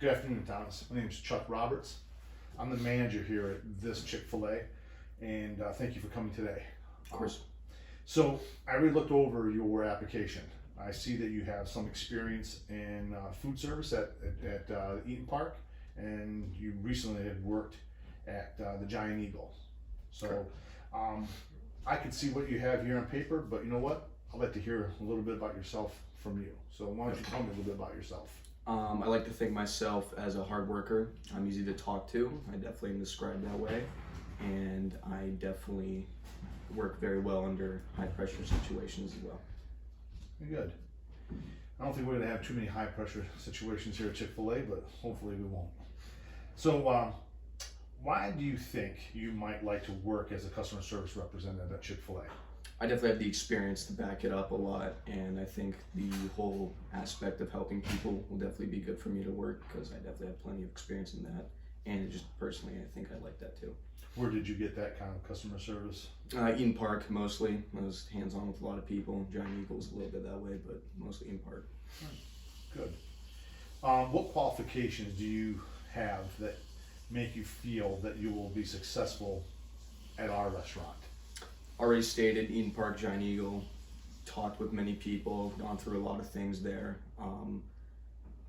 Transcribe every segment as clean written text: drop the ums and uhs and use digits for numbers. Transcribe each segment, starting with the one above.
Good afternoon, Thomas. My name is Chuck Roberts. I'm the manager here at this Chick-fil-A, and thank you for coming today. Of course. So I already looked over your application. I see that you have some experience in food service at Eaton Park, and you recently had worked at the Giant Eagle. So I can see what you have here on paper, but you know what? I'd like to hear a little bit about yourself from you. So why don't you tell me a little bit about yourself? I like to think myself as a hard worker. I'm easy to talk to. I definitely am described that way. And I definitely work very well under high pressure situations as well. Good. I don't think we're going to have too many high pressure situations here at Chick-fil-A, but hopefully we won't. So why do you think you might like to work as a customer service representative at Chick-fil-A? I definitely have the experience to back it up a lot, and I think the whole aspect of helping people will definitely be good for me to work because I definitely have plenty of experience in that. And just personally, I think I like that too. Where did you get that kind of customer service? Eaton Park mostly. I was hands-on with a lot of people. Giant Eagle's a little bit that way, but mostly Eaton Park. Good. What qualifications do you have that make you feel that you will be successful at our restaurant? Already stated, Eaton Park, Giant Eagle, talked with many people, gone through a lot of things there.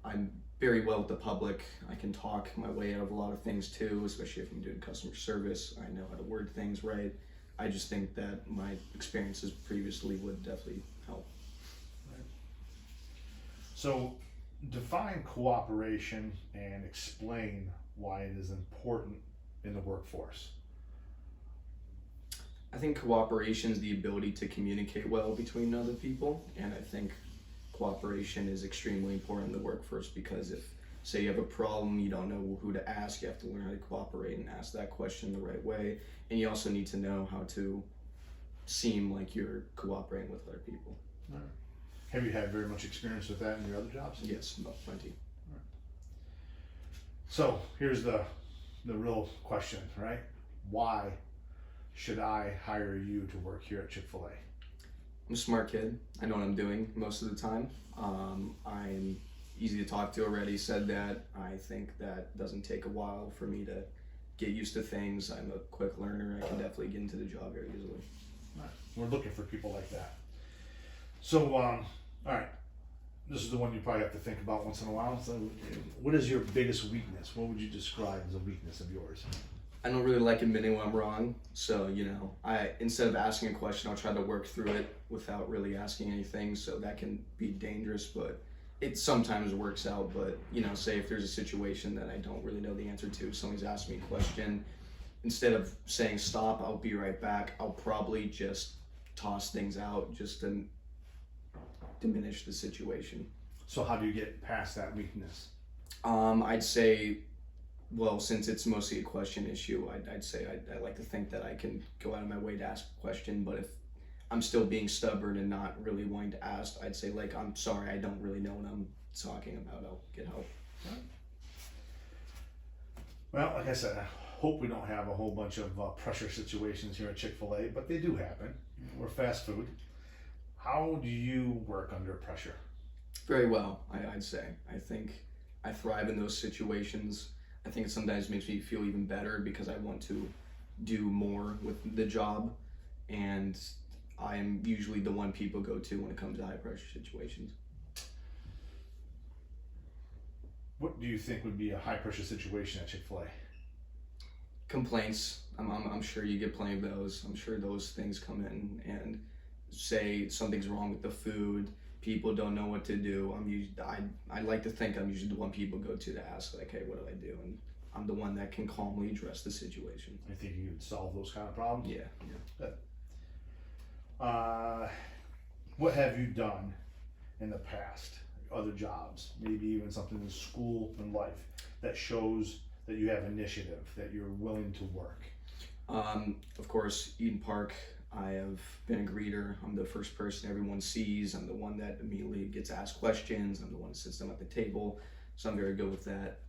I'm very well with the public. I can talk my way out of a lot of things too, especially if I'm doing customer service. I know how to word things right. I just think that my experiences previously would definitely help. Right. So define cooperation and explain why it is important in the workforce. I think cooperation is the ability to communicate well between other people, and I think cooperation is extremely important in the workforce because if, say, you have a problem, you don't know who to ask, you have to learn how to cooperate and ask that question the right way, and you also need to know how to seem like you're cooperating with other people. Right. Have you had very much experience with that in your other jobs? Yes, plenty. Right. So here's the real question, right? Why should I hire you to work here at Chick-fil-A? I'm a smart kid. I know what I'm doing most of the time. I'm easy to talk to, already said that. I think that doesn't take a while for me to get used to things. I'm a quick learner. I can definitely get into the job very easily. Right. We're looking for people like that. So, all right, this is the one you probably have to think about once in a while. So, what is your biggest weakness? What would you describe as a weakness of yours? I don't really like admitting when I'm wrong, so I instead of asking a question, I'll try to work through it without really asking anything. So that can be dangerous, but it sometimes works out. But say if there's a situation that I don't really know the answer to, somebody's asked me a question, instead of saying stop, I'll be right back. I'll probably just toss things out just to diminish the situation. So how do you get past that weakness? I'd say, well, since it's mostly a question issue, I'd say I like to think that I can go out of my way to ask a question, but if I'm still being stubborn and not really wanting to ask, I'd say, like, I'm sorry, I don't really know what I'm talking about. I'll get help. Right. Well, like I said, I hope we don't have a whole bunch of pressure situations here at Chick-fil-A, but they do happen. We're fast food. How do you work under pressure? Very well, I'd say. I think I thrive in those situations. I think it sometimes makes me feel even better because I want to do more with the job, and I'm usually the one people go to when it comes to high pressure situations. What do you think would be a high pressure situation at Chick-fil-A? Complaints. I'm sure you get plenty of those. I'm sure those things come in and say something's wrong with the food. People don't know what to do. I like to think I'm usually the one people go to ask, like, hey, what do I do? And I'm the one that can calmly address the situation. I think you could solve those kind of problems? Yeah. Good. What have you done in the past, other jobs, maybe even something in school and life that shows that you have initiative, that you're willing to work? Of course, Eaton Park, I have been a greeter. I'm the first person everyone sees. I'm the one that immediately gets asked questions. I'm the one that sits them at the table, so I'm very good with that.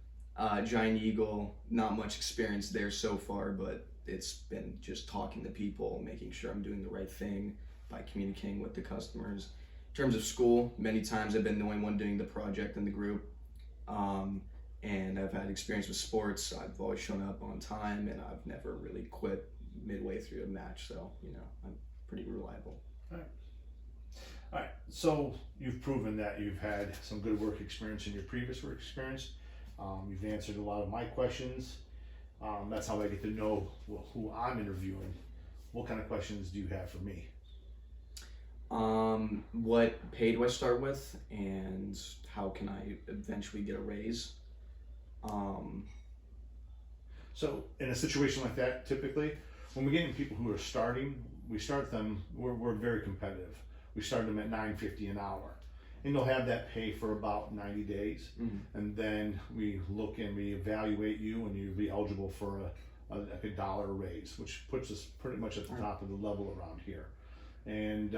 Giant Eagle, not much experience there so far, but it's been just talking to people, making sure I'm doing the right thing by communicating with the customers. In terms of school, many times I've been the only one doing the project in the group. and I've had experience with sports. I've always shown up on time, and I've never really quit midway through a match. So I'm pretty reliable. All right, so you've proven that you've had some good work experience in your previous work experience. You've answered a lot of my questions. That's how I get to know who I'm interviewing. What kind of questions do you have for me? What pay do I start with, and how can I eventually get a raise? So in a situation like that, typically, when we get in people who are starting, we start them, we're very competitive. We start them at $9.50 an hour. And they'll have that pay for about 90 days. Mm-hmm. And then we look and we evaluate you, and you'll be eligible for a dollar raise, which puts us pretty much at the top of the level around here. And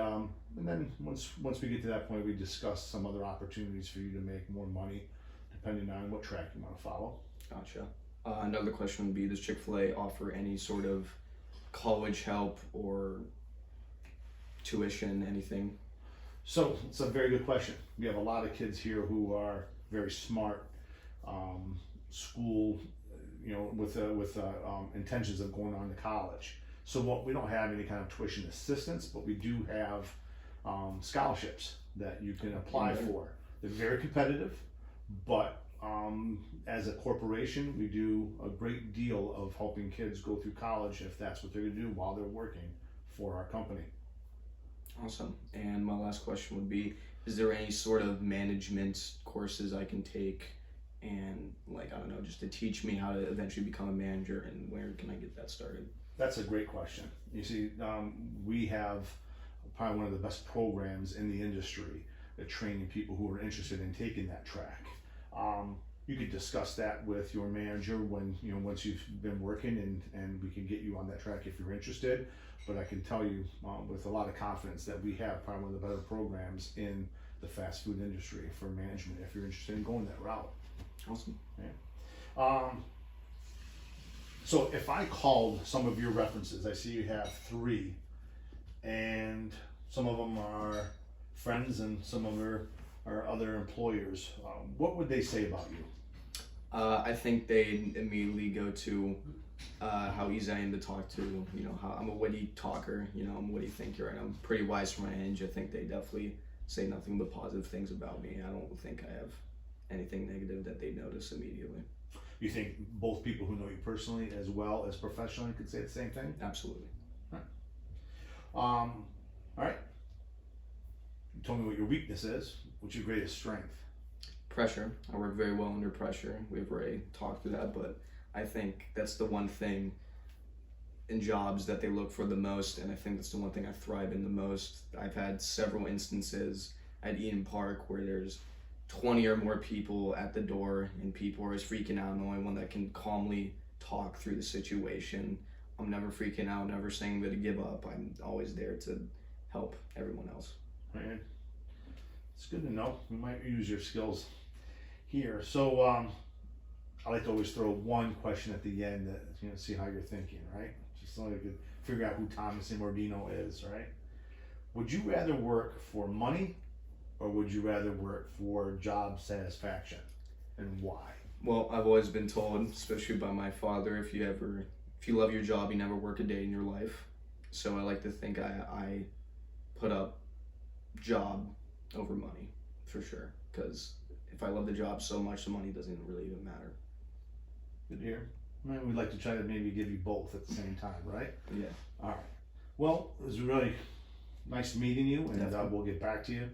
then once we get to that point, we discuss some other opportunities for you to make more money, depending on what track you want to follow. Gotcha. Another question would be, does Chick-fil-A offer any sort of college help or tuition, anything? So it's a very good question. We have a lot of kids here who are very smart, school, with intentions of going on to college. So we don't have any kind of tuition assistance, but we do have scholarships that you can apply for. They're very competitive, but as a corporation, we do a great deal of helping kids go through college if that's what they're going to do while they're working for our company. Awesome. And my last question would be, is there any sort of management courses I can take and, like, I don't know, just to teach me how to eventually become a manager, and where can I get that started? That's a great question. You see, we have probably one of the best programs in the industry at training people who are interested in taking that track. You could discuss that with your manager when, once you've been working, and we can get you on that track if you're interested. But I can tell you with a lot of confidence that we have probably one of the better programs in the fast food industry for management if you're interested in going that route. Awesome. Yeah. So if I called some of your references, I see you have 3, and some of them are friends and some of them are other employers. What would they say about you? I think they immediately go to how easy I am to talk to, how I'm a witty talker, I'm a witty thinker, and I'm pretty wise for my age. I think they definitely say nothing but positive things about me. I don't think I have anything negative that they notice immediately. You think both people who know you personally as well as professionally could say the same thing? Absolutely. All right. You told me what your weakness is. What's your greatest strength? Pressure. I work very well under pressure. We've already talked through that, but I think that's the one thing in jobs that they look for the most, and I think that's the one thing I thrive in the most. I've had several instances at Eden Park where there's 20 or more people at the door, and people are just freaking out. I'm the only one that can calmly talk through the situation. I'm never freaking out, never saying I'm going to give up. I'm always there to help everyone else. Right. It's good to know. We might use your skills here. So I like to always throw one question at the end that see how you're thinking, right? Just so you could figure out who Thomas Immordino is, right? Would you rather work for money, or would you rather work for job satisfaction, and why? Well, I've always been told, especially by my father, if you love your job, you never work a day in your life. So I like to think I put up job over money, for sure. Because if I love the job so much, the money doesn't really even matter. Good to hear. Well, we'd like to try to maybe give you both at the same time, right? Yeah. All right. Well, it was really nice meeting you, and we'll get back to you.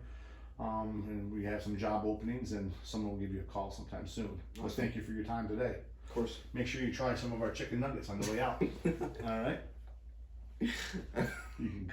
And we have some job openings, and someone will give you a call sometime soon. Awesome. Well, thank you for your time today. Of course. Make sure you try some of our chicken nuggets on the way out. All right? You can